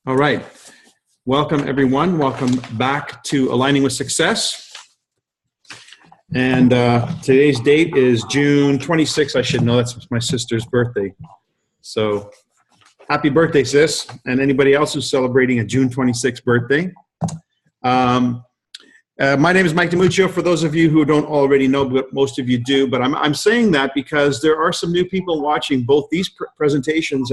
All right. Welcome, everyone. Welcome back to Aligning with Success. And today's date is June 26th. I should know that's my sister's birthday. So happy birthday, sis. And anybody else who's celebrating a June 26th birthday. My name is Mike DiMuccio. For those of you who don't already know, but most of you do, but I'm saying that because there are some new people watching both these presentations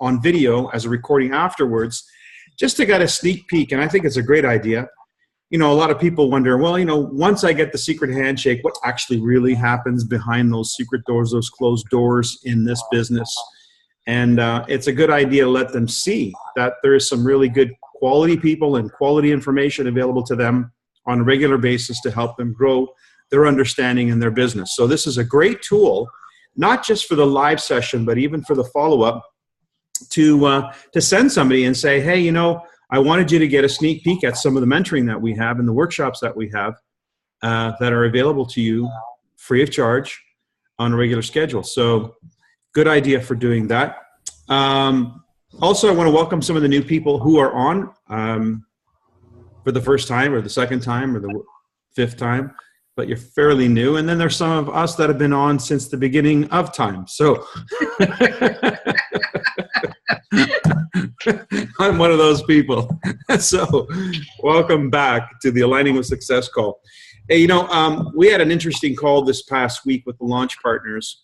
on video as a recording afterwards, just to get a sneak peek. And I think it's a great idea. You know, a lot of people wonder, well, you know, once I get the secret handshake, what actually really happens behind those secret doors, those closed doors in this business? And it's a good idea to let them see that there is some really good quality people and quality information available to them on a regular basis to help them grow their understanding in their business. So this is a great tool, not just for the live session, but even for the follow-up, to send somebody and say, hey, you know, I wanted you to get a sneak peek at some of the mentoring that we have and the workshops that we have that are available to you free of charge on a regular schedule. So good idea for doing that. Also, I want to welcome some of the new people who are on for the first time or the second time or the fifth time, but you're fairly new. And then there's some of us that have been on since the beginning of time. So I'm one of those people. So welcome back to the Aligning with Success call. Hey, you know, we had an interesting call this past week with the launch partners.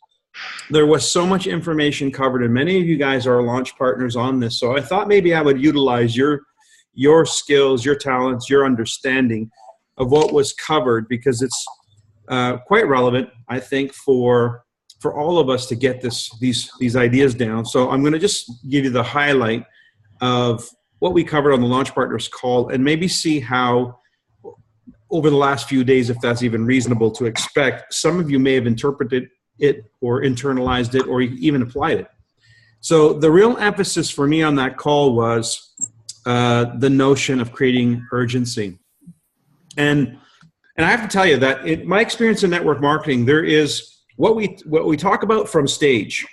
There was so much information covered, and many of you guys are launch partners on this. So I thought maybe I would utilize your skills, your talents, your understanding of what was covered, because it's quite relevant, I think, for all of us to get these ideas down. So I'm going to just give you the highlight of what we covered on the Launch Partners call, and maybe see how over the last few days, if that's even reasonable to expect, some of you may have interpreted it or internalized it or even applied it. So the real emphasis for me on that call was the notion of creating urgency. And I have to tell you that in my experience in network marketing, there is what we talk about from stage,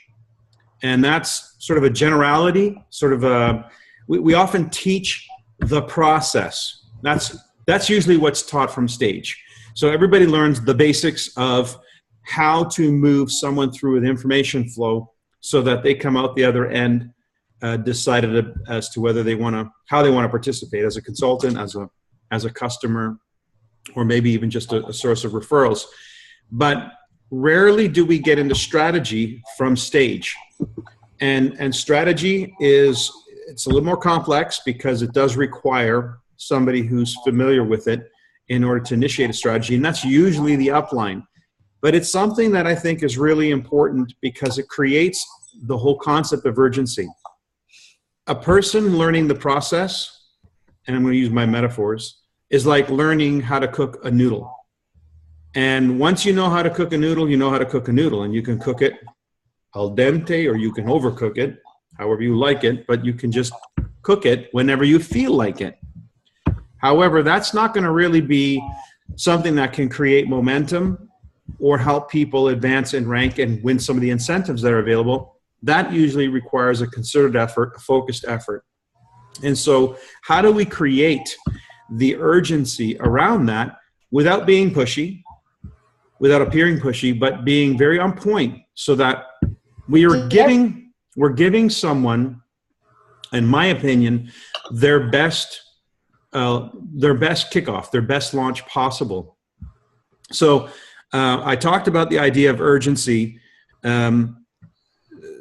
and that's sort of a generality, sort of we often teach the process. That's usually what's taught from stage. So everybody learns the basics of how to move someone through an information flow so that they come out the other end decided as to whether how they want to participate as a consultant, as a customer, or maybe even just a source of referrals. But rarely do we get into strategy from stage. And strategy it's a little more complex because it does require somebody who's familiar with it in order to initiate a strategy. And that's usually the upline. But it's something that I think is really important because it creates the whole concept of urgency. A person learning the process, and I'm going to use my metaphors, is like learning how to cook a noodle. And once you know how to cook a noodle, you know how to cook a noodle. And you can cook it al dente or you can overcook it, however you like it, but you can just cook it whenever you feel like it. However, that's not going to really be something that can create momentum or help people advance in rank and win some of the incentives that are available. That usually requires a concerted effort, a focused effort. And so how do we create the urgency around that without being pushy, without appearing pushy, but being very on point, so that we're giving someone, in my opinion, their best kickoff, their best launch possible. So I talked about the idea of urgency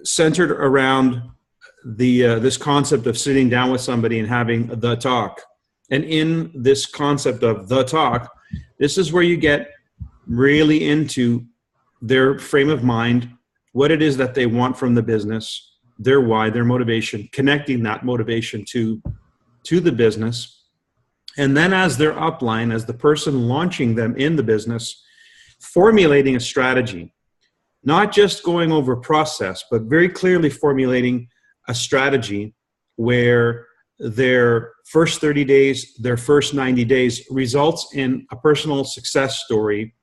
centered around this concept of sitting down with somebody and having the talk. And in this concept of the talk, this is where you get really into their frame of mind, what it is that they want from the business, their why, their motivation, connecting that motivation to the business. And then as their upline, as the person launching them in the business, formulating a strategy, not just going over process, but very clearly formulating a strategy where their first 30 days, their first 90 days results in a personal success story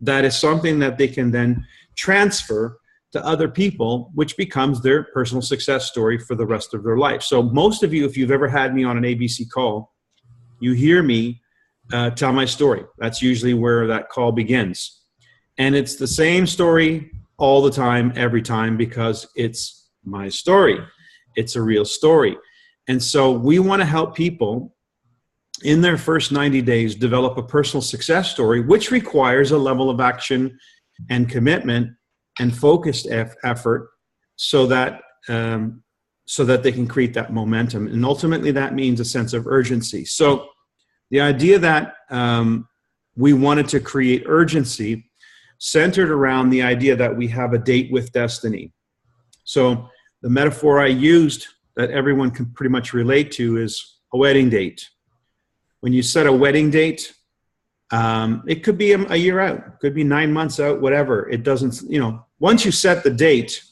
that is something that they can then transfer to other people, which becomes their personal success story for the rest of their life. So most of you, if you've ever had me on an ABC call, you hear me tell my story. That's usually where that call begins. And it's the same story all the time, every time, because it's my story. It's a real story. And so we want to help people in their first 90 days develop a personal success story, which requires a level of action and commitment and focused effort so that they can create that momentum. And ultimately that means a sense of urgency. So the idea that we wanted to create urgency centered around the idea that we have a date with destiny. So the metaphor I used that everyone can pretty much relate to is a wedding date. When you set a wedding date, it could be a year out, it could be 9 months out, whatever. It doesn't, once you set the date,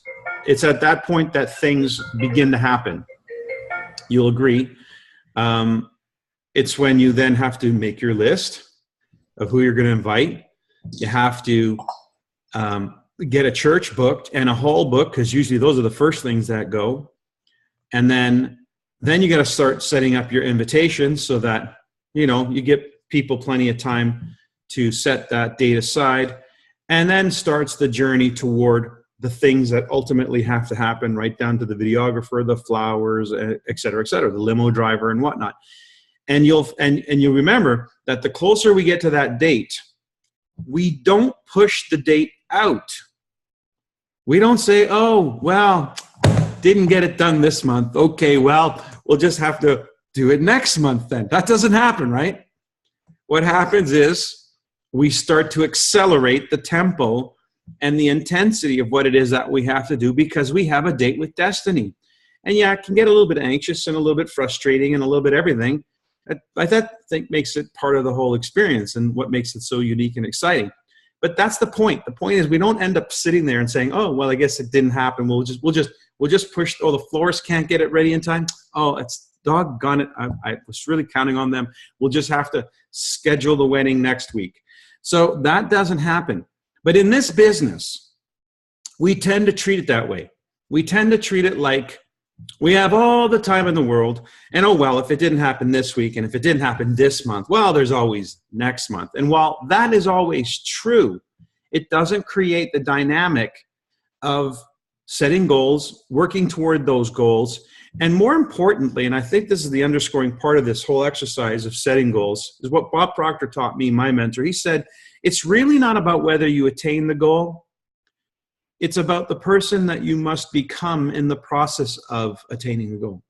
it's at that point that things begin to happen. You'll agree. It's when you then have to make your list of who you're going to invite. You have to get a church booked and a hall booked, because usually those are the first things that go. And then you got to start setting up your invitations so that, you give people plenty of time to set that date aside. And then starts the journey toward the things that ultimately have to happen, right down to the videographer, the flowers, et cetera, the limo driver and whatnot. And you'll remember that the closer we get to that date, we don't push the date out. We don't say, oh, well, didn't get it done this month. Okay, well, we'll just have to do it next month then. That doesn't happen, right? What happens is we start to accelerate the tempo and the intensity of what it is that we have to do, because we have a date with destiny. And yeah, it can get a little bit anxious and a little bit frustrating and a little bit everything. I think makes it part of the whole experience and what makes it so unique and exciting. But that's the point. The point is we don't end up sitting there and saying, oh, well, I guess it didn't happen. We'll just push. Oh, the florist can't get it ready in time. Oh, it's doggone it. I was really counting on them. We'll just have to schedule the wedding next week. So that doesn't happen. But in this business, we tend to treat it that way. We tend to treat it like we have all the time in the world. And oh, well, if it didn't happen this week and if it didn't happen this month, well, there's always next month. And while that is always true, it doesn't create the dynamic of setting goals, working toward those goals. And more importantly, and I think this is the underscoring part of this whole exercise of setting goals, is what Bob Proctor taught me, my mentor. He said, it's really not about whether you attain the goal. It's about the person that you must become in the process of attaining the goal.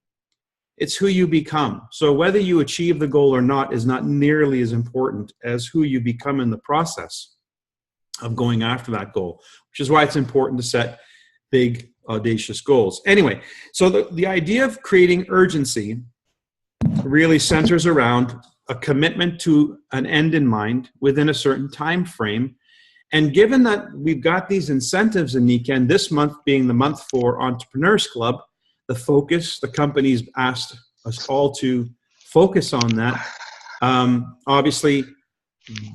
It's who you become. So whether you achieve the goal or not is not nearly as important as who you become in the process of going after that goal, which is why it's important to set big, audacious goals. Anyway, so the idea of creating urgency really centers around a commitment to an end in mind within a certain time frame. And given that we've got these incentives in Niken, this month being the month for Entrepreneurs Club, the company's asked us all to focus on that. Obviously,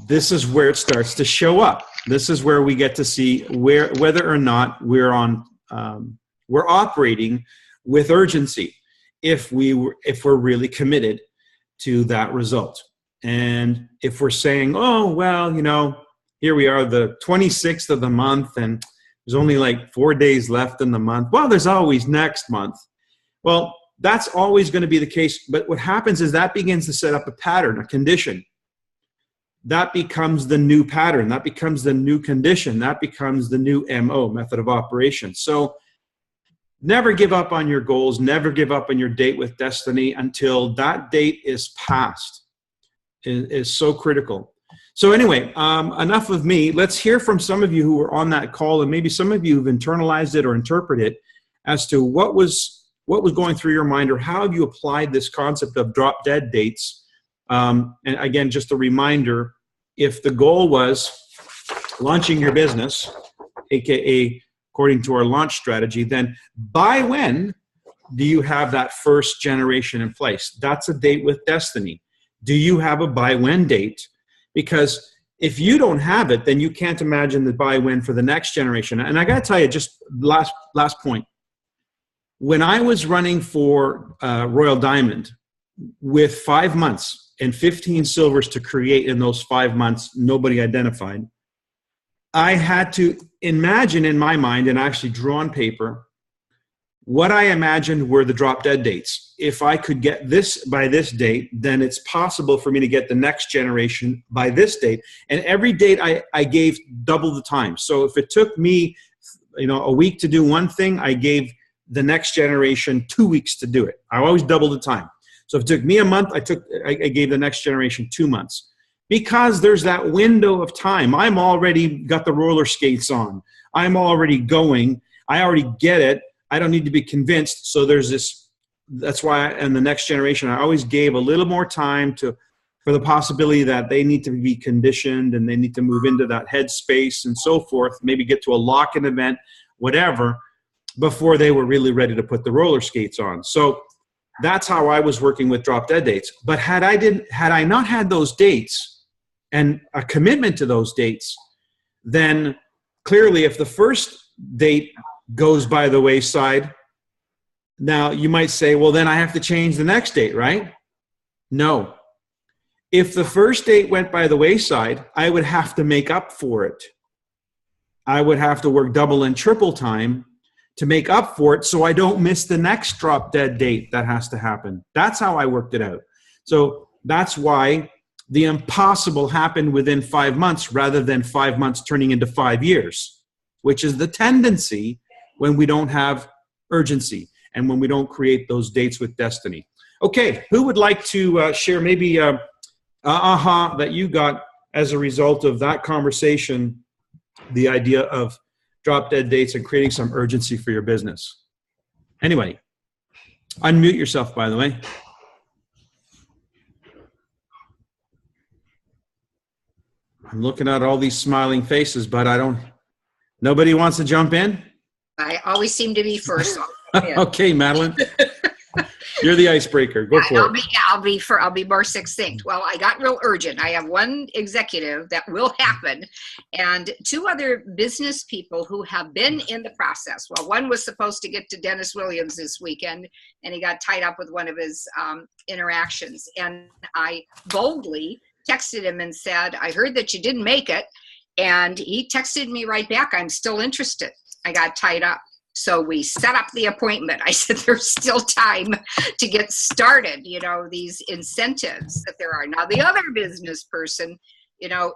this is where it starts to show up. This is where we get to see whether or not we're operating with urgency, if we're really committed to that result. And if we're saying, oh, well, here we are, the 26th of the month, and there's only like 4 days left in the month. Well, there's always next month. Well, that's always going to be the case. But what happens is that begins to set up a pattern, a condition. That becomes the new pattern. That becomes the new condition. That becomes the new MO, method of operation. So never give up on your goals. Never give up on your date with destiny until that date is passed. It is so critical. So anyway, enough of me. Let's hear from some of you who were on that call, and maybe some of you who've internalized it or interpreted it as to what was going through your mind, or how have you applied this concept of drop dead dates. And again, just a reminder, if the goal was launching your business, aka according to our launch strategy, then by when do you have that first generation in place? That's a date with destiny. Do you have a by when date? Because if you don't have it, then you can't imagine the buy-win for the next generation. And I got to tell you, just last point. When I was running for Royal Diamond with 5 months and 15 silvers to create in those 5 months, nobody identified, I had to imagine in my mind and actually draw on paper what I imagined were the drop dead dates. If I could get this by this date, then it's possible for me to get the next generation by this date. And every date I gave double the time. So if it took me, a week to do one thing, I gave the next generation 2 weeks to do it. I always double the time. So if it took me a month, I gave the next generation 2 months. Because there's that window of time. I'm already got the roller skates on. I'm already going. I already get it. I don't need to be convinced. So there's this, that's why in the next generation, I always gave a little more time for the possibility that they need to be conditioned and they need to move into that headspace and so forth, maybe get to a lock-in event, whatever, before they were really ready to put the roller skates on. So that's how I was working with drop dead dates. But had I not had those dates and a commitment to those dates, then clearly if the first date goes by the wayside, now you might say, well, then I have to change the next date, right? No. If the first date went by the wayside, I would have to make up for it. I would have to work double and triple time to make up for it so I don't miss the next drop dead date that has to happen. That's how I worked it out. So that's why the impossible happened within 5 months rather than 5 months turning into 5 years, which is the tendency when we don't have urgency and when we don't create those dates with destiny. Okay, who would like to share maybe aha that you got as a result of that conversation, the idea of drop dead dates and creating some urgency for your business? Anyway, unmute yourself, by the way. I'm looking at all these smiling faces, but nobody wants to jump in? I always seem to be first. Okay, Madeline. You're the icebreaker. Go for it. I'll be more succinct. Well, I got real urgent. I have one executive that will happen and 2 other business people who have been in the process. Well, one was supposed to get to Dennis Williams this weekend and he got tied up with one of his interactions. And I boldly texted him and said, I heard that you didn't make it. And he texted me right back, I'm still interested. I got tied up. So we set up the appointment. I said, there's still time to get started, these incentives that there are. Now, the other business person, now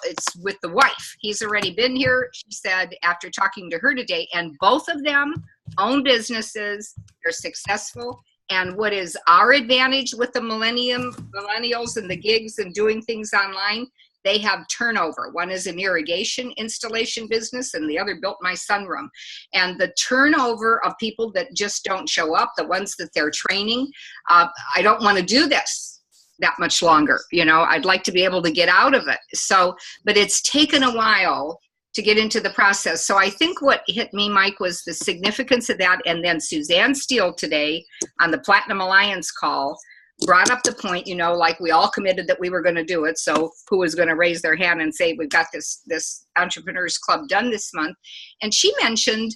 it's with the wife. He's already been here, she said, after talking to her today. And both of them own businesses. They're successful. And what is our advantage with the millennials and the gigs and doing things online? They have turnover. One is an irrigation installation business and the other built my sunroom. And the turnover of people that just don't show up, the ones that they're training, I don't want to do this that much longer. I'd like to be able to get out of it. So, but it's taken a while to get into the process. So I think what hit me, Mike, was the significance of that. And then Suzanne Steele today on the Platinum Alliance call brought up the point, like we all committed that we were going to do it. So who was going to raise their hand and say, we've got this Entrepreneurs Club done this month. And she mentioned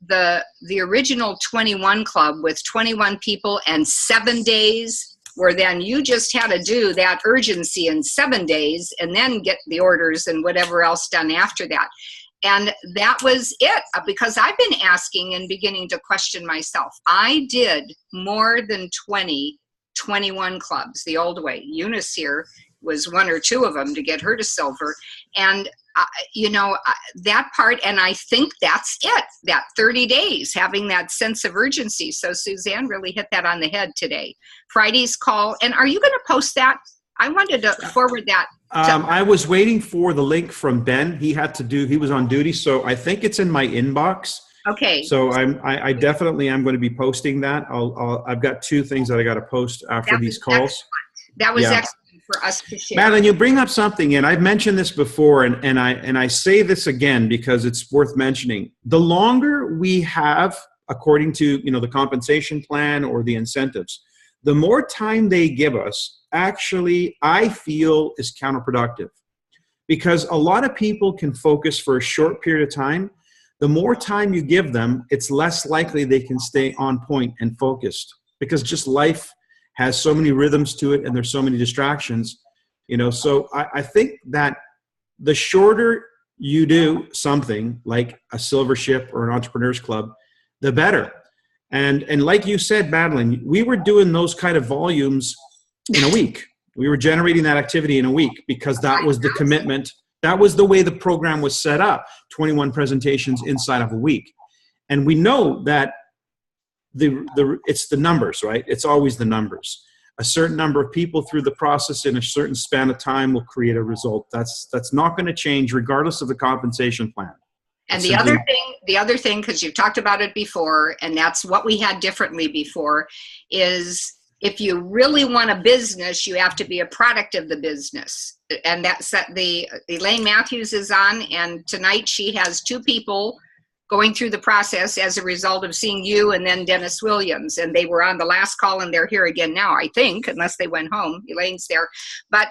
the original 21 Club with 21 people and 7 days, where then you just had to do that urgency in 7 days and then get the orders and whatever else done after that. And that was it, because I've been asking and beginning to question myself. I did more than 21 clubs the old way. Eunice here was 1 or 2 of them to get her to silver. And, that part, and I think that's it, that 30 days, having that sense of urgency. So Suzanne really hit that on the head today. Friday's call. And are you going to post that? I wanted to forward that. I was waiting for the link from Ben. He was on duty. So I think it's in my inbox. Okay. So I definitely am going to be posting that. I've got 2 things that I got to post after these calls. Excellent. That was excellent for us to share. Madeline, you bring up something, and I've mentioned this before, and I say this again because it's worth mentioning. The longer we have, according to the compensation plan or the incentives, the more time they give us, actually, I feel is counterproductive. because a lot of people can focus for a short period of time. The more time you give them, it's less likely they can stay on point and focused, because just life has so many rhythms to it and there's so many distractions, So I think that the shorter you do something like a Silver Ship or an Entrepreneurs Club, the better. And like you said, Madeline, we were doing those kind of volumes in a week. We were generating that activity in a week because that was the commitment. That was the way the program was set up, 21 presentations inside of a week. And we know that it's the numbers, right? It's always the numbers. A certain number of people through the process in a certain span of time will create a result. That's not going to change regardless of the compensation plan. And the other thing, because you've talked about it before, and that's what we had differently before, is if you really want a business, you have to be a product of the business. And that's the Elaine Matthews is on, and tonight she has 2 people going through the process as a result of seeing you and then Dennis Williams. And they were on the last call, and they're here again now, I think, unless they went home. Elaine's there. But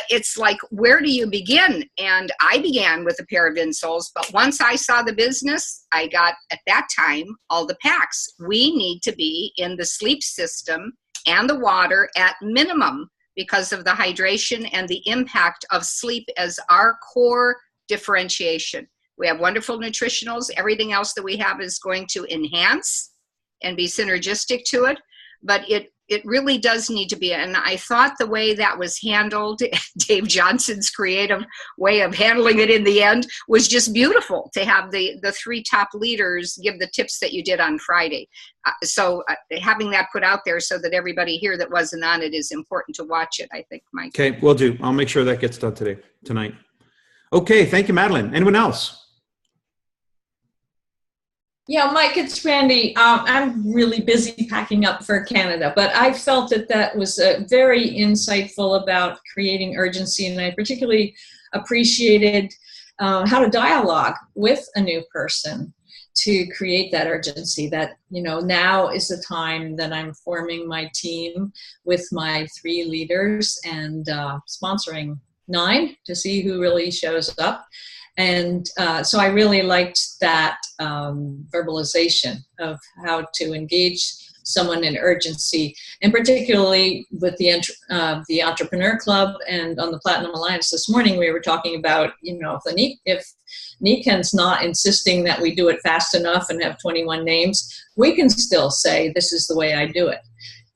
it's like, where do you begin? And I began with a pair of insoles, but once I saw the business, I got, at that time, all the packs. We need to be in the sleep system and the water at minimum because of the hydration and the impact of sleep as our core differentiation. We have wonderful nutritionals. Everything else that we have is going to enhance and be synergistic to it, but it really does need to be. And I thought the way that was handled, Dave Johnson's creative way of handling it in the end, was just beautiful to have the 3 top leaders give the tips that you did on Friday. So having that put out there so that everybody here that wasn't on it is important to watch it, I think, Mike. Okay, will do. I'll make sure that gets done tonight. Okay, thank you, Madeline. Anyone else? Yeah, Mike, it's Randy. I'm really busy packing up for Canada, but I felt that was very insightful about creating urgency, and I particularly appreciated how to dialogue with a new person to create that urgency. That, now is the time that I'm forming my team with my 3 leaders and sponsoring 9 to see who really shows up. And so I really liked that verbalization of how to engage someone in urgency, and particularly with the Entrepreneur Club and on the Platinum Alliance this morning, we were talking about, if Nikan's not insisting that we do it fast enough and have 21 names, we can still say, this is the way I do it.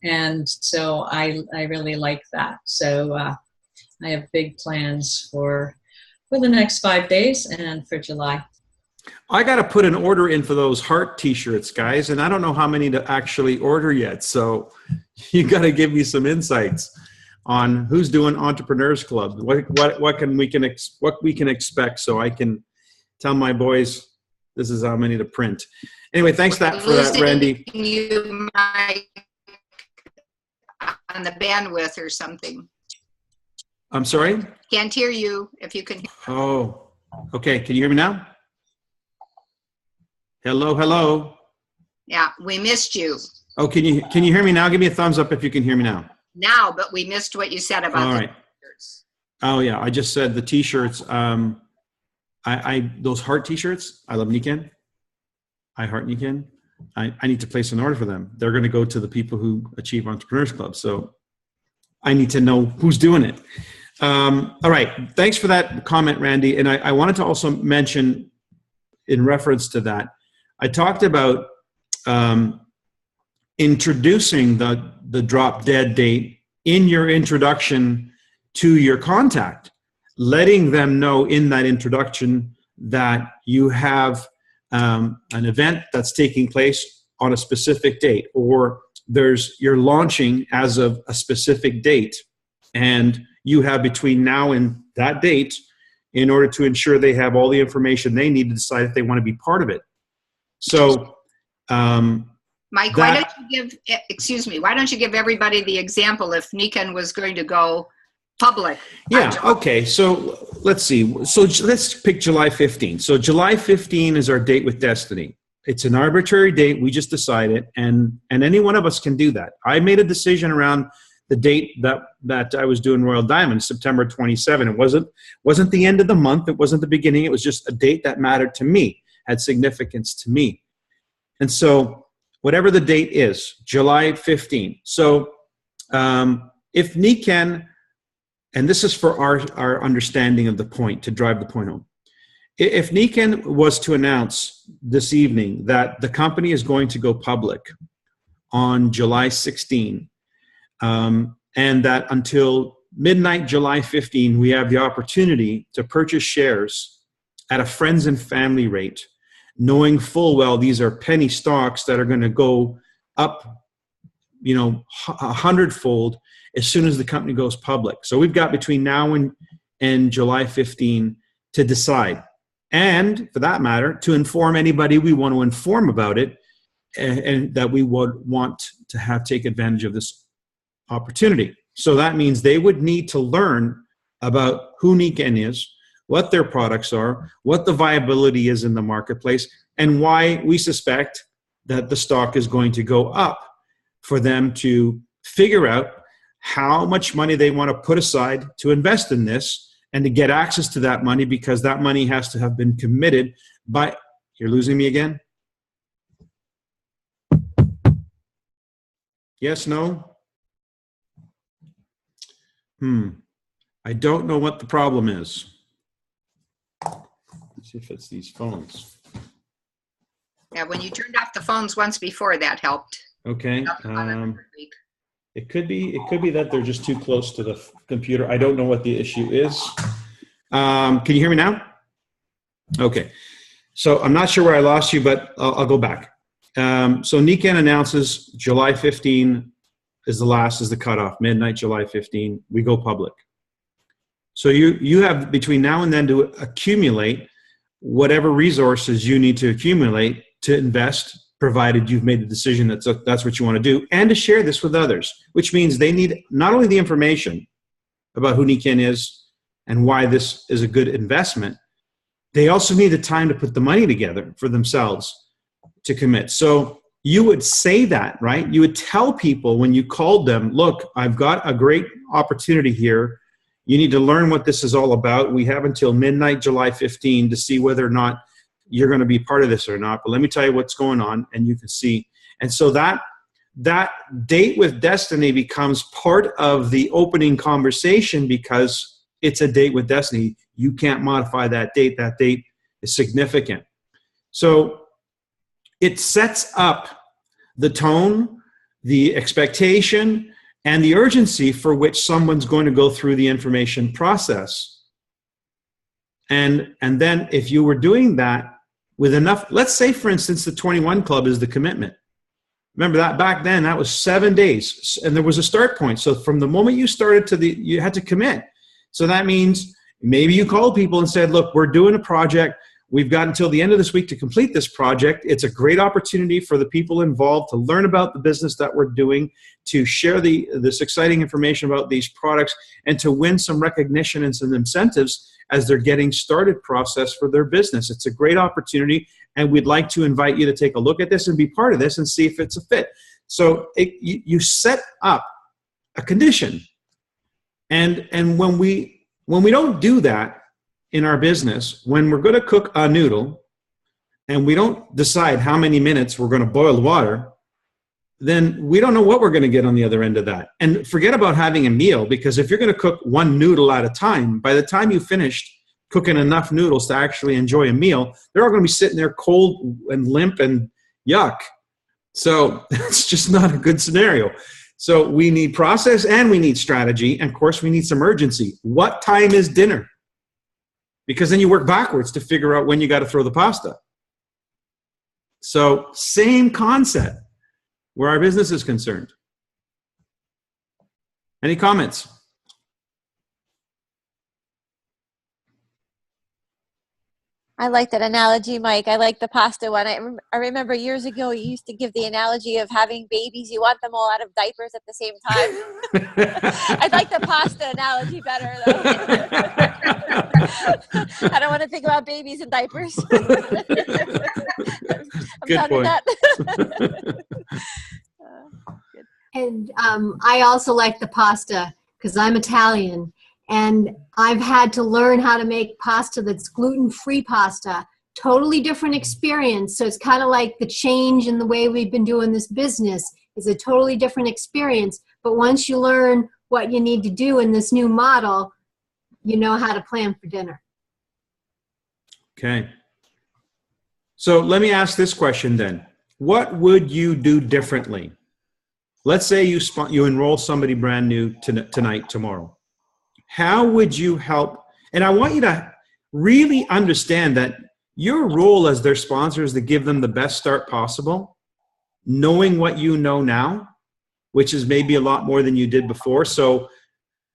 And so I really like that. So I have big plans for the next 5 days and for July. I got to put an order in for those heart t-shirts, guys, and I don't know how many to actually order yet. So you got to give me some insights on who's doing Entrepreneurs Club, what we can expect, so I can tell my boys this is how many to print. Anyway, thanks for that, Randy. You might on the bandwidth or something. I'm sorry? Can't hear you if you can. Oh, okay. Can you hear me now? Hello. Yeah, we missed you. Oh, can you hear me now? Give me a thumbs up if you can hear me now. Now, but we missed what you said about the t-shirts. Oh yeah, I just said the t-shirts. I those heart t-shirts. I love Nikan. I heart Nikan. I need to place an order for them. They're going to go to the people who achieve Entrepreneurs Club. So I need to know who's doing it. All right. Thanks for that comment, Randy. And I wanted to also mention, in reference to that, I talked about introducing the drop dead date in your introduction to your contact, letting them know in that introduction that you have an event that's taking place on a specific date, or you're launching as of a specific date, and you have between now and that date in order to ensure they have all the information they need to decide if they want to be part of it. So, Mike, why don't you give everybody the example if Nikan was going to go public? Yeah, okay. So let's see. So let's pick July 15. So July 15 is our date with Destiny. It's an arbitrary date. We just decided, and any one of us can do that. I made a decision around the date that I was doing Royal Diamond, September 27. It wasn't the end of the month. It wasn't the beginning. It was just a date that mattered to me, had significance to me. And so whatever the date is, July 15. So if Nikken, and this is for our understanding of the point, to drive the point home. If Nikken was to announce this evening that the company is going to go public on July 16, and that until midnight July 15, we have the opportunity to purchase shares at a friends and family rate, knowing full well these are penny stocks that are going to go up, 100-fold as soon as the company goes public. So we've got between now and July 15 to decide. And for that matter, to inform anybody we want to inform about it, and that we would want to take advantage of this opportunity. So that means they would need to learn about who Nikken is, what their products are, what the viability is in the marketplace, and why we suspect that the stock is going to go up, for them to figure out how much money they want to put aside to invest in this, and to get access to that money, because that money has to have been committed by, you're losing me again? Yes, no? I don't know what the problem is. Let's see if it's these phones. Yeah, when you turned off the phones once before, that helped. Okay. It could be that they're just too close to the computer. I don't know what the issue is. Can you hear me now? Okay. So I'm not sure where I lost you, but I'll go back. So Nikken announces July 15 is the cutoff. Midnight July 15, we go public. So you have between now and then to accumulate whatever resources you need to accumulate to invest, provided you've made the decision that's what you want to do, and to share this with others, which means they need not only the information about who Nikken is and why this is a good investment, they also need the time to put the money together for themselves to commit. So you would say that, right? You would tell people when you called them, look, I've got a great opportunity here. You need to learn what this is all about. We have until midnight July 15 to see whether or not you're going to be part of this or not, but let me tell you what's going on, and you can see. And so that date with destiny becomes part of the opening conversation, because it's a date with destiny. You can't modify that date. That date is significant. So it sets up the tone, the expectation, and the urgency for which someone's going to go through the information process. And then if you were doing that with enough, let's say, for instance, the 21 Club is the commitment. Remember that back then, that was 7 days, and there was a start point. So from the moment you started you had to commit. So that means maybe you called people and said, look, we're doing a project. We've got until the end of this week to complete this project. It's a great opportunity for the people involved to learn about the business that we're doing, to share this exciting information about these products, and to win some recognition and some incentives as they're getting started process for their business. It's a great opportunity, and we'd like to invite you to take a look at this and be part of this and see if it's a fit. So you set up a condition. And when we don't do that in our business, when we're going to cook a noodle and we don't decide how many minutes we're going to boil the water, then we don't know what we're going to get on the other end of that. And forget about having a meal, because if you're going to cook one noodle at a time, by the time you finished cooking enough noodles to actually enjoy a meal, they're all going to be sitting there cold and limp and yuck. So it's just not a good scenario. So we need process and we need strategy. And of course, we need some urgency. What time is dinner? Because then you work backwards to figure out when you got to throw the pasta. So same concept where our business is concerned. Any comments? I like that analogy, Mike. I like the pasta one. I remember years ago you used to give the analogy of having babies. You want them all out of diapers at the same time. I like the pasta analogy better, though. I don't want to think about babies in diapers. I'm Good done point. with that. And I also like the pasta because I'm Italian, and I've had to learn how to make pasta that's gluten-free pasta. Totally different experience. So it's kind of like the change in the way we've been doing this business is a totally different experience. But once you learn what you need to do in this new model, you know how to plan for dinner. Okay. So let me ask this question then. What would you do differently? Let's say you enroll somebody brand new tonight, tomorrow. How would you help? And I want you to really understand that your role as their sponsor is to give them the best start possible, knowing what you know now, which is maybe a lot more than you did before. So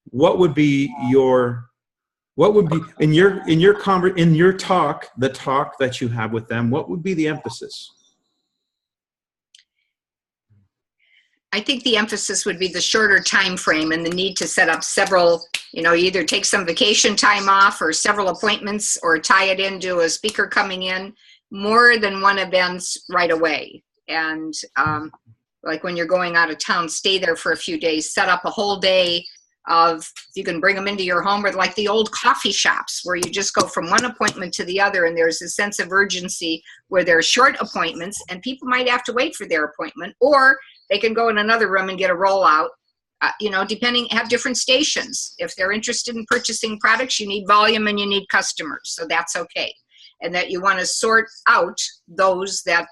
what would be in your talk, the talk that you have with them, what would be the emphasis? I think the emphasis would be the shorter time frame and the need to set up several, either take some vacation time off or several appointments or tie it into a speaker coming in, more than one events right away. And like when you're going out of town, stay there for a few days, set up a whole day of, you can bring them into your home, or like the old coffee shops where you just go from one appointment to the other, and there's a sense of urgency where there are short appointments and people might have to wait for their appointment, or they can go in another room and get a rollout, have different stations. If they're interested in purchasing products, you need volume and you need customers, so that's okay. And that you want to sort out those that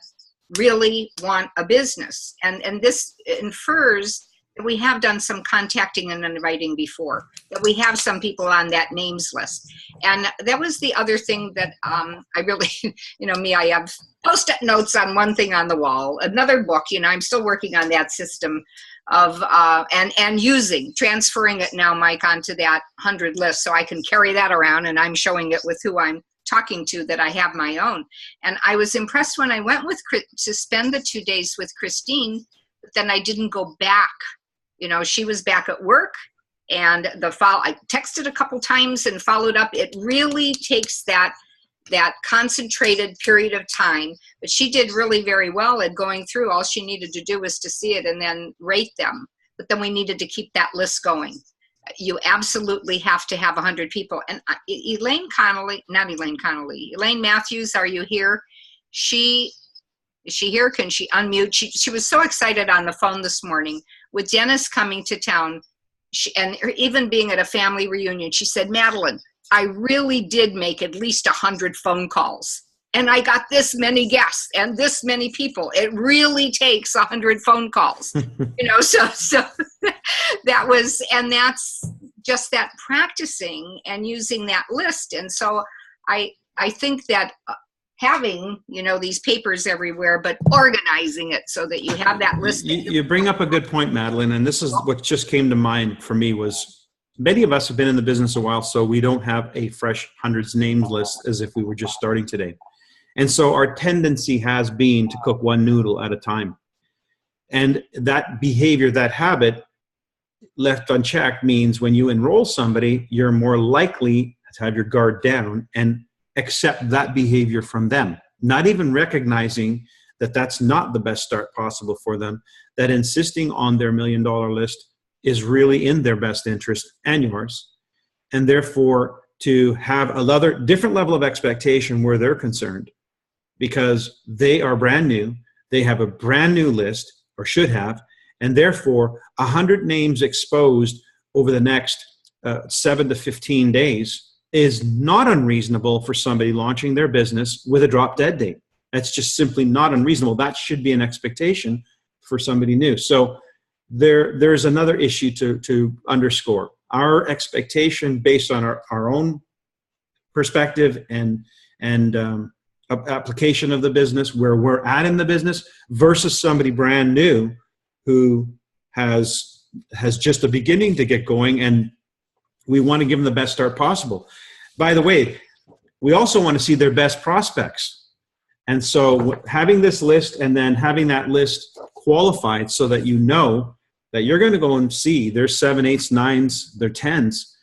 really want a business. And this infers that we have done some contacting and inviting before, that we have some people on that names list. And that was the other thing that I really, I have Post-it notes on one thing on the wall, another book, I'm still working on that system of, and transferring it now, Mike, onto that 100 list so I can carry that around, and I'm showing it with who I'm talking to, that I have my own. And I was impressed when I went to spend the 2 days with Christine, but then I didn't go back. She was back at work, and I texted a couple times and followed up. It really takes that concentrated period of time, but she did really very well at going through. All she needed to do was to see it and then rate them. But then we needed to keep that list going. You absolutely have to have 100 people. And Elaine Matthews, are you here? Is she here? Can she unmute? She was so excited on the phone this morning with Dennis coming to town, and even being at a family reunion. She said, Madeline, I really did make at least 100 phone calls, and I got this many guests and this many people. It really takes 100 phone calls, so that was, and that's just that practicing and using that list. And so I think that having, these papers everywhere, but organizing it so that you have that list. You bring up a good point, Madeline, and this is what just came to mind for me was many of us have been in the business a while, so we don't have a fresh hundreds names list as if we were just starting today. And so our tendency has been to cook one noodle at a time. And that behavior, that habit left unchecked means when you enroll somebody, you're more likely to have your guard down and accept that behavior from them, not even recognizing that that's not the best start possible for them, that insisting on their $1 million list is really in their best interest and yours. And therefore, to have another different level of expectation where they're concerned, because they are brand new, they have a brand new list, or should have, and therefore 100 names exposed over the next 7 to 15 days is not unreasonable for somebody launching their business with a drop dead date. That's just simply not unreasonable. That should be an expectation for somebody new. So there's another issue to underscore. Our expectation based on our own perspective and application of the business, where we're at in the business, versus somebody brand new who has just a beginning to get going, and we want to give them the best start possible. By the way, we also want to see their best prospects. And so having this list and then having that list qualified so that you know that you're going to go and see their 7, 8s, 9s, their 10s,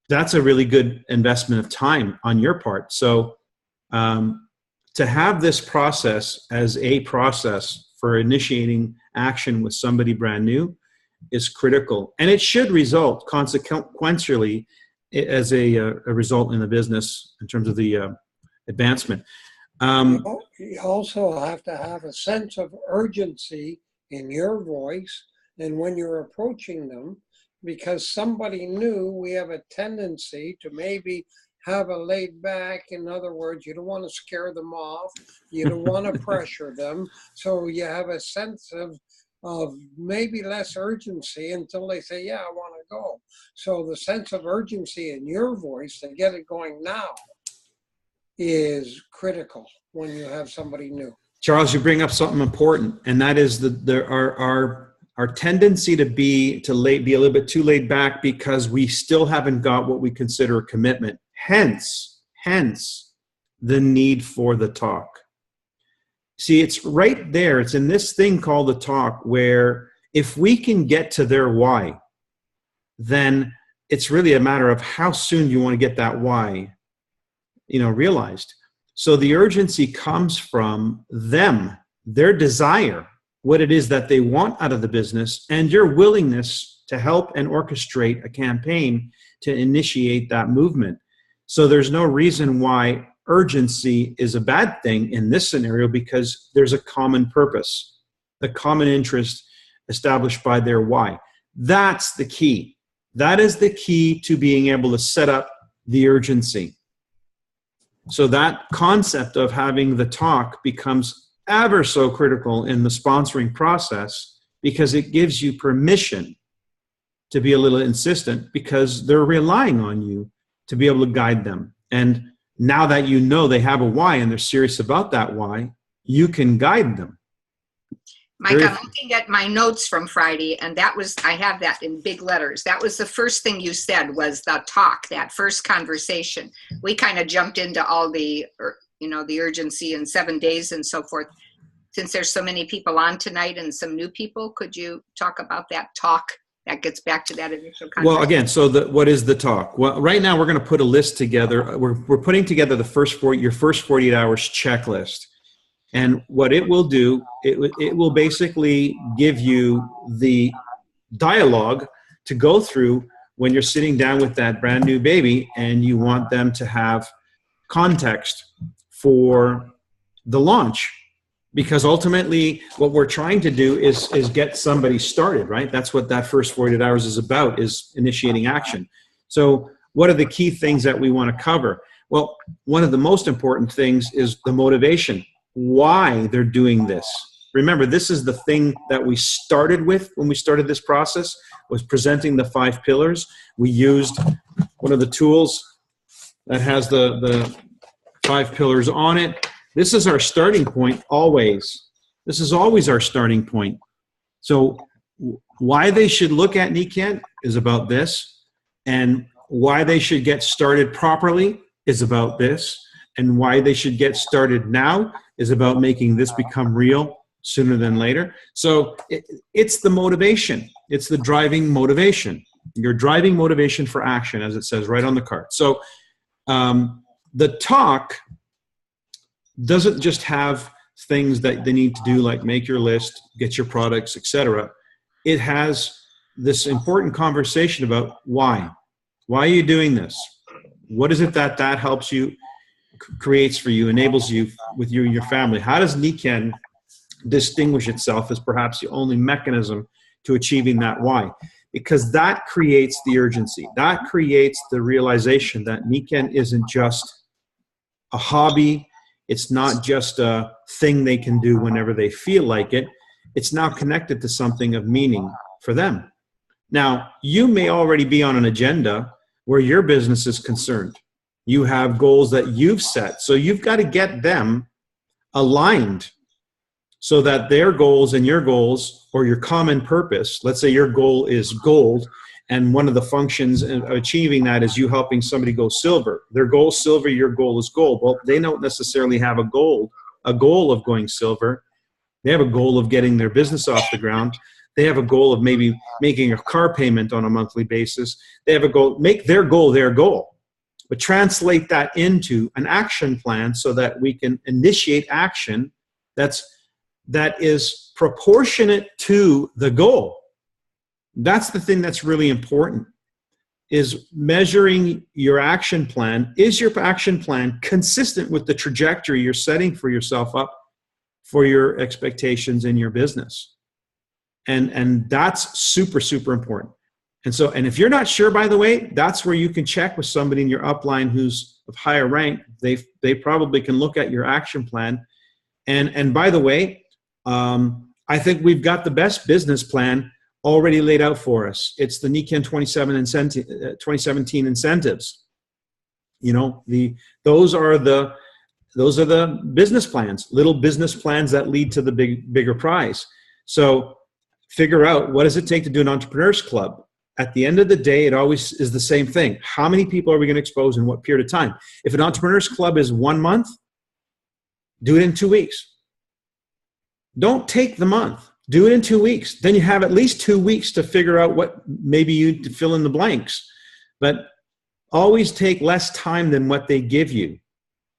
that's a really good investment of time on your part. So to have this process as a process for initiating action with somebody brand new is critical, and it should result consequentially as a result in the business in terms of the advancement. You also have to have a sense of urgency in your voice and when you're approaching them, because somebody new, we have a tendency to maybe have a laid back. In other words, you don't want to scare them off. You don't want to pressure them. So you have a sense of maybe less urgency until they say, yeah, I want to go. So the sense of urgency in your voice to get it going now is critical when you have somebody new. Charles, you bring up something important, and that is our tendency to be a little bit too laid back because we still haven't got what we consider a commitment. Hence the need for the talk. See, it's right there. It's in this thing called the talk, where if we can get to their why, then it's really a matter of how soon you want to get that why, realized. So the urgency comes from them, their desire, what it is that they want out of the business, and your willingness to help and orchestrate a campaign to initiate that movement. So there's no reason why urgency is a bad thing in this scenario, because there's a common purpose, a common interest established by their why. That's the key. That is the key to being able to set up the urgency. So that concept of having the talk becomes ever so critical in the sponsoring process, because it gives you permission to be a little insistent, because they're relying on you to be able to guide them. And now that you know they have a why and they're serious about that why, you can guide them. Mike, I'm looking at my notes from Friday, and I have that in big letters. That was the first thing you said, was the talk, that first conversation. We kind of jumped into all the urgency in 7 days and so forth. Since there's so many people on tonight and some new people, could you talk about that talk? That gets back to that initial conversation. Well, again, so what is the talk? Well, right now we're going to put a list together. We're putting together your first 48 hours checklist. And what it will do, it will basically give you the dialogue to go through when you're sitting down with that brand new baby and you want them to have context for the launch. Because ultimately what we're trying to do is get somebody started, right? That's what that first 48 hours is about, is initiating action. So what are the key things that we want to cover? Well, one of the most important things is the motivation. Why they're doing this. Remember, this is the thing that we started with when we started this process, was presenting the 5 pillars. We used one of the tools that has the 5 pillars on it. This is our starting point always. This is always our starting point. So why they should look at NECANN is about this, and why they should get started properly is about this, and why they should get started now is about making this become real sooner than later. So it's the motivation. It's the driving motivation. Your driving motivation for action, as it says right on the card. So the talk doesn't just have things that they need to do, like make your list, get your products, etc. It has this important conversation about why. Why are you doing this? What is it that helps you, creates for you, enables you with you and your family? How does NECANN distinguish itself as perhaps the only mechanism to achieving that why? Because that creates the urgency. That creates the realization that NECANN isn't just a hobby. It's not just a thing they can do whenever they feel like it. It's now connected to something of meaning for them. Now, you may already be on an agenda where your business is concerned. You have goals that you've set. So you've got to get them aligned so that their goals and your goals, or your common purpose, let's say your goal is gold, and one of the functions of achieving that is you helping somebody go silver. Their goal is silver, your goal is gold. Well, they don't necessarily have a goal of going silver. They have a goal of getting their business off the ground. They have a goal of maybe making a car payment on a monthly basis. They have a goal, make their goal their goal. But translate that into an action plan so that we can initiate action that is proportionate to the goal. That's the thing that's really important, is measuring your action plan. Is your action plan consistent with the trajectory you're setting for yourself up for your expectations in your business? And that's super, super important. And if you're not sure, by the way, that's where you can check with somebody in your upline who's of higher rank. They probably can look at your action plan. And by the way, I think we've got the best business plan already laid out for us. It's the Niken 2017 incentives. You know, those are the business plans, little business plans that lead to the bigger prize. So figure out, what does it take to do an entrepreneurs club? At the end of the day, it always is the same thing. How many people are we going to expose in what period of time? If an entrepreneurs club is 1 month, do it in 2 weeks. Don't take the month. Do it in 2 weeks. Then you have at least 2 weeks to figure out what maybe you to fill in the blanks. But always take less time than what they give you.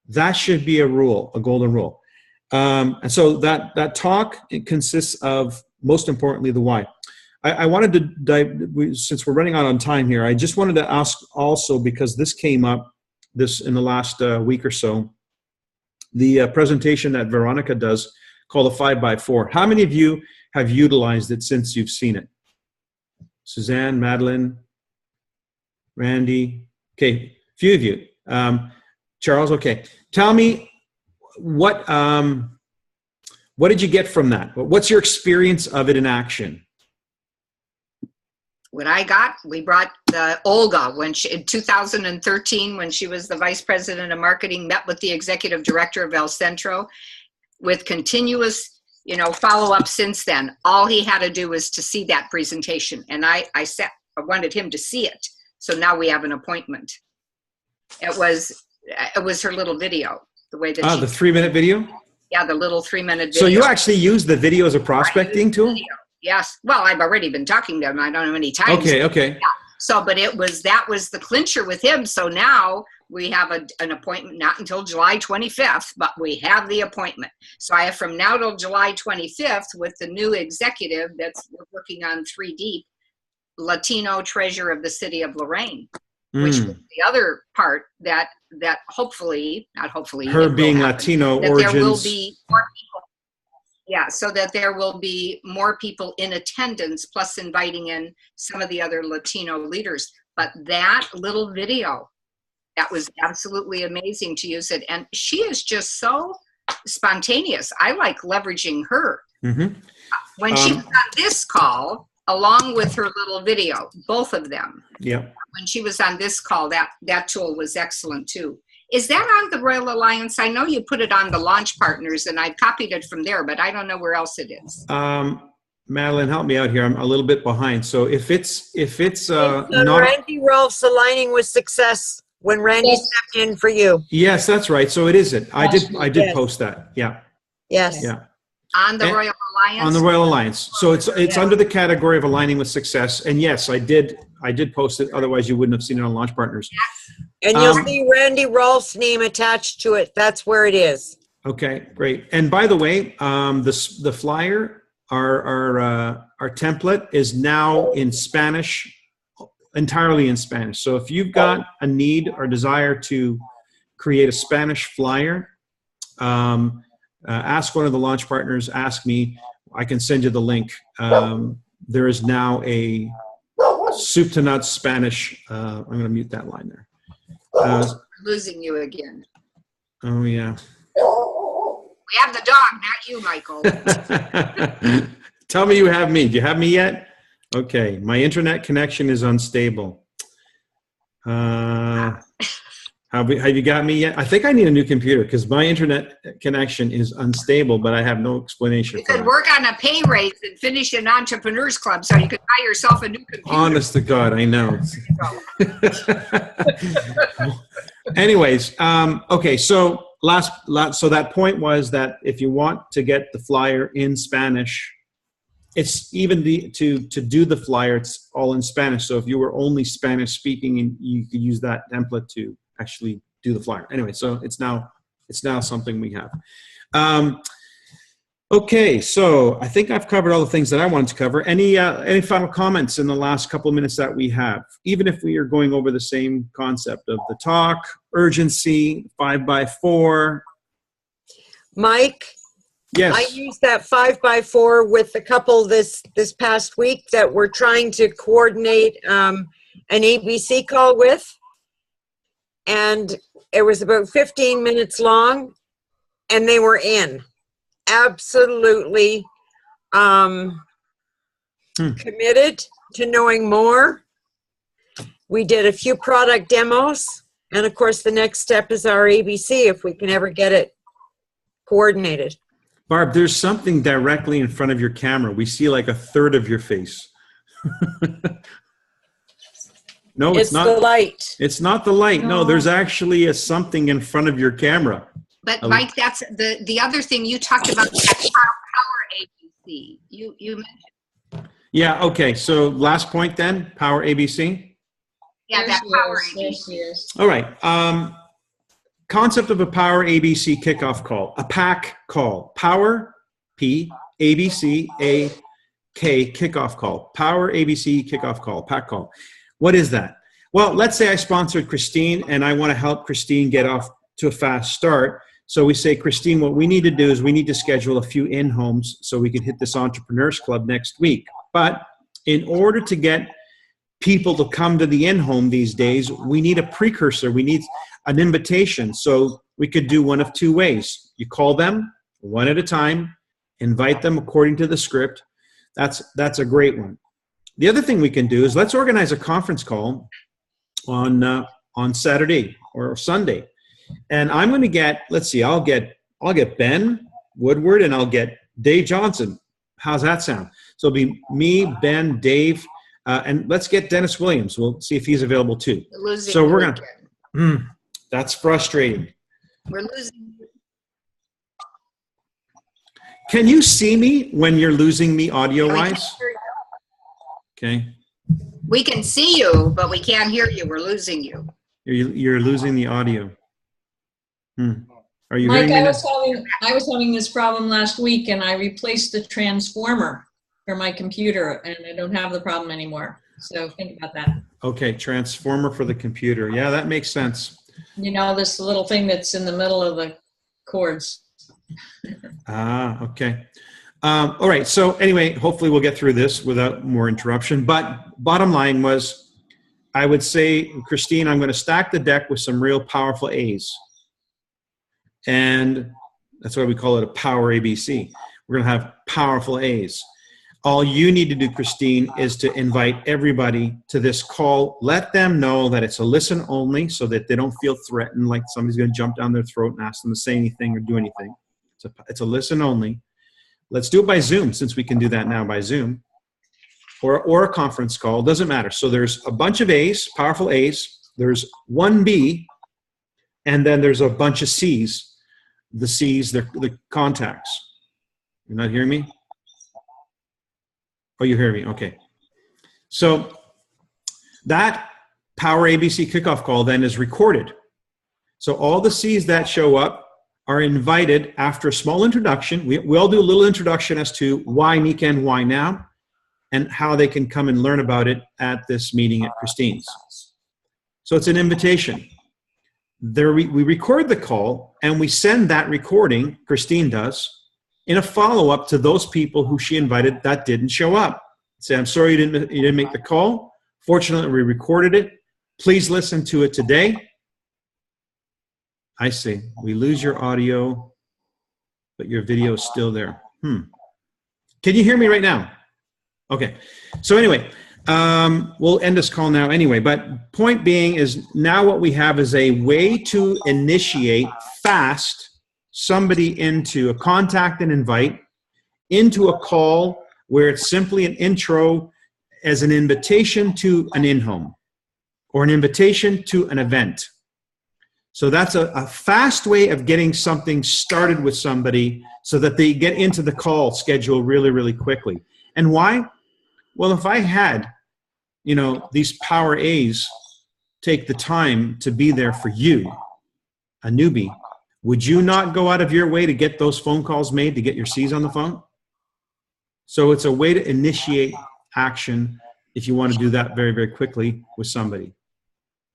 That should be a rule, a golden rule. And so that talk, it consists of, most importantly, the why. I wanted to dive, since we're running out on time here, I just wanted to ask also, because this came up in the last week or so, the presentation that Veronica does called the 5x4. How many of you have utilized it since you've seen it? Suzanne, Madeline, Randy. Okay, a few of you. Charles, okay. Tell me, what did you get from that? What's your experience of it in action? What I got, we brought Olga in 2013, when she was the vice president of marketing, met with the executive director of El Centro with continuous, follow-up since then. All he had to do was to see that presentation. And I wanted him to see it. So now we have an appointment. It was her little video, the way that the 3-minute video? Yeah, the little 3-minute video. So you actually use the video as a prospecting tool? Yes. Well, I've already been talking to him. I don't know how many times. Okay. Yeah. So, but that was the clincher with him. So now we have an appointment, not until July 25th, but we have the appointment. So I have from now till July 25th with the new executive that's working on 3D, Latino treasurer of the city of Lorraine, which was the other part that hopefully, not hopefully, her being happen, Latino origins. There will be more people. Yeah, so that there will be more people in attendance, plus inviting in some of the other Latino leaders. But that little video, that was absolutely amazing to use it. And she is just so spontaneous. I like leveraging her. Mm-hmm. When she was on this call, along with her little video, both of them. Yeah. When she was on this call, that tool was excellent too. Is that on the Royal Alliance? I know you put it on the Launch Partners, and I copied it from there, but I don't know where else it is. Madeline, help me out here. I'm a little bit behind. So if it's not Randy Rolf's Aligning with Success when Randy stepped in for you. Yes, that's right. So it isn't. I did post that. Yeah. Yes. Yeah. On the Royal Alliance? On the Royal Alliance. So it's under the category of Aligning with Success. And yes, I did post it. Otherwise, you wouldn't have seen it on Launch Partners. And you'll see Randy Rolf's name attached to it. That's where it is. Okay, great. And by the way, the flyer, our template is now in Spanish, entirely in Spanish. So if you've got a need or desire to create a Spanish flyer, ask one of the Launch Partners, ask me. I can send you the link. There is now a soup to nuts Spanish. I'm going to mute that line there. Losing you again. Oh, yeah. We have the dog, not you, Michael. Tell me you have me. Do you have me yet? Okay. My internet connection is unstable. Have you got me yet? I think I need a new computer because my internet connection is unstable, but I have no explanation. You could work on a pay raise and finish an entrepreneurs club so you could buy yourself a new computer. Honest to God, I know. Anyways, okay, so so that point was that if you want to get the flyer in Spanish, it's even to do the flyer, it's all in Spanish. So if you were only Spanish speaking, you could use that template to actually do the flyer. Anyway, so it's now something we have. Okay, so I think I've covered all the things that I wanted to cover. Any final comments in the last couple of minutes that we have? Even if we are going over the same concept of the talk, urgency, 5x4. Mike, Yes. I used that 5x4 with a couple this past week that we're trying to coordinate an ABC call with. And it was about 15 minutes long, and they were in. Absolutely committed to knowing more. We did a few product demos, and of course the next step is our ABC if we can ever get it coordinated. Barb, there's something directly in front of your camera. We see like a third of your face. No, it's not the light. It's not the light. No, there's actually something in front of your camera. But Mike, that's the other thing you talked about, that power ABC. You mentioned. Yeah, okay. So last point then, power ABC. Yeah, that power ABC. All right. Concept of a power ABC kickoff call, a PAC call. Power, P, ABC, A, K, kickoff call. Power ABC kickoff call, PAC call. What is that? Well, let's say I sponsored Christine and I want to help Christine get off to a fast start. So we say, Christine, what we need to do is we need to schedule a few in-homes so we can hit this Entrepreneurs Club next week. But in order to get people to come to the in-home these days, we need a precursor. We need an invitation. So we could do one of two ways. You call them one at a time, invite them according to the script. That's a great one. The other thing we can do is let's organize a conference call on Saturday or Sunday. And I'm going to get, let's see, I'll get Ben Woodward and I'll get Dave Johnson. How's that sound? So it'll be me, Ben, Dave, and let's get Dennis Williams. We'll see if he's available too. So we're going to, that's frustrating. We're losing. Can you see me when you're losing me audio-wise? Okay. We can see you, but we can't hear you. We're losing you. You're losing the audio. Are you Mike, hearing me? I was having this problem last week, and I replaced the transformer for my computer, and I don't have the problem anymore. So think about that. Okay, transformer for the computer. Yeah, that makes sense. You know, this little thing that's in the middle of the cords. Okay. All right. So anyway, hopefully we'll get through this without more interruption. But bottom line was, I would say, Christine, I'm going to stack the deck with some real powerful A's. And that's why we call it a power ABC. We're going to have powerful A's. All you need to do, Christine, is to invite everybody to this call. Let them know that it's a listen only so that they don't feel threatened like somebody's going to jump down their throat and ask them to say anything or do anything. It's a listen only. Let's do it by Zoom, since we can do that now by Zoom, or a conference call. Doesn't matter. So there's a bunch of A's, powerful A's. There's one B, and then there's a bunch of C's. The C's, they're the contacts. You're not hearing me? Oh, you hear me? Okay. So that Power ABC kickoff call then is recorded. So all the C's that show up are invited after a small introduction. We all do a little introduction as to why Nika and why now, and how they can come and learn about it at this meeting at Christine's. So it's an invitation. There we record the call, and we send that recording, Christine does, in a follow-up to those people who she invited that didn't show up. Say, I'm sorry you didn't make the call. Fortunately, we recorded it. Please listen to it today. I see. We lose your audio, but your video is still there. Can you hear me right now? Okay. So anyway, we'll end this call now anyway. But point being is now what we have is a way to initiate fast somebody into a contact and invite, into a call where it's simply an intro as an invitation to an in-home or an invitation to an event. So that's a fast way of getting something started with somebody so that they get into the call schedule really, really quickly. And why? Well, if I had, these Power A's take the time to be there for you, a newbie, Would you not go out of your way to get those phone calls made to get your C's on the phone? So it's a way to initiate action if you want to do that very, very quickly with somebody.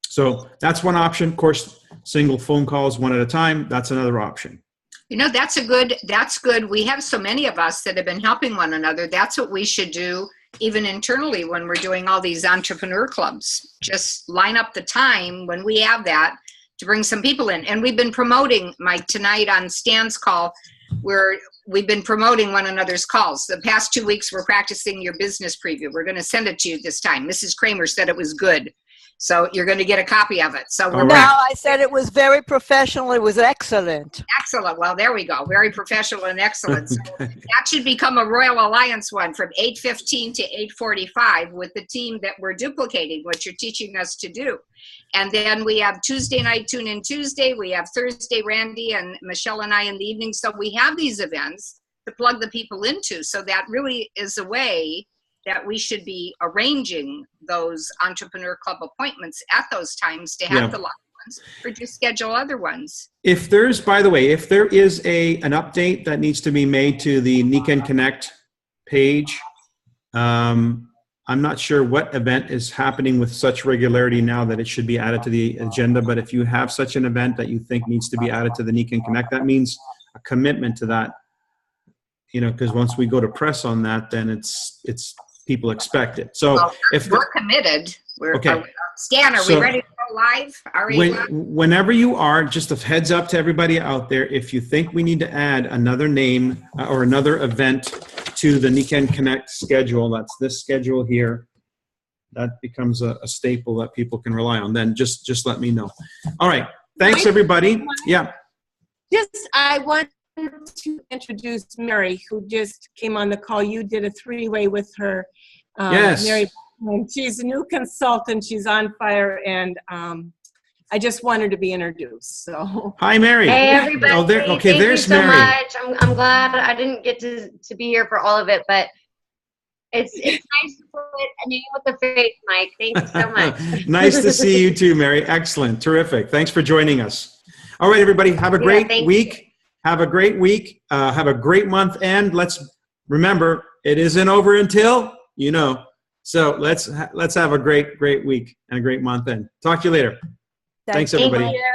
So that's one option. Of course, single phone calls one at a time. That's another option. You know, that's good. We have so many of us that have been helping one another. That's what we should do even internally when we're doing all these entrepreneur clubs. Just line up the time when we have that to bring some people in. And we've been promoting, Mike, tonight on Stan's call, where we've been promoting one another's calls. The past 2 weeks, we're practicing your business preview. We're going to send it to you this time. Mrs. Kramer said it was good. So you're going to get a copy of it. So All right. No, I said it was very professional. It was excellent. Excellent. Well, there we go. Very professional and excellent. So that should become a Royal Alliance one from 8:15 to 8:45 with the team that we're duplicating what you're teaching us to do. And then we have Tuesday night Tune In Tuesday. We have Thursday Randy and Michelle and I in the evening. So we have these events to plug the people into. So that really is a way that we should be arranging those entrepreneur club appointments at those times to have the live ones or just schedule other ones. If there's, by the way, if there is an update that needs to be made to the Niken Connect page, I'm not sure what event is happening with such regularity now that it should be added to the agenda, but if you have such an event that you think needs to be added to the Niken Connect, that means a commitment to that, you know, because once we go to press on that, then it's people expect it. So if we're committed, okay. Stan, are we ready to go live? Whenever you are, just a heads up to everybody out there, if you think we need to add another name or another event to the Niken Connect schedule, that's this schedule here, that becomes a staple that people can rely on, then just let me know. All right. Thanks, everybody. Yeah. I want to introduce Mary, who just came on the call. You did a three-way with her. Yes. Mary, she's a new consultant. She's on fire, and I just wanted to be introduced. So hi, Mary. Hey, everybody. Oh, there. Okay, Thank there's you so Mary. much. I'm glad I didn't get to be here for all of it, but it's nice to put a name with a face, Mike. Thank you so much. Nice to see you too, Mary. Excellent. Terrific. Thanks for joining us. All right, everybody. Have a great week. Have a great week. Have a great month end. Let's remember, it isn't over until, you know. So let's have a great week and a great month end. Talk to you later. Thanks, everybody. Thank you.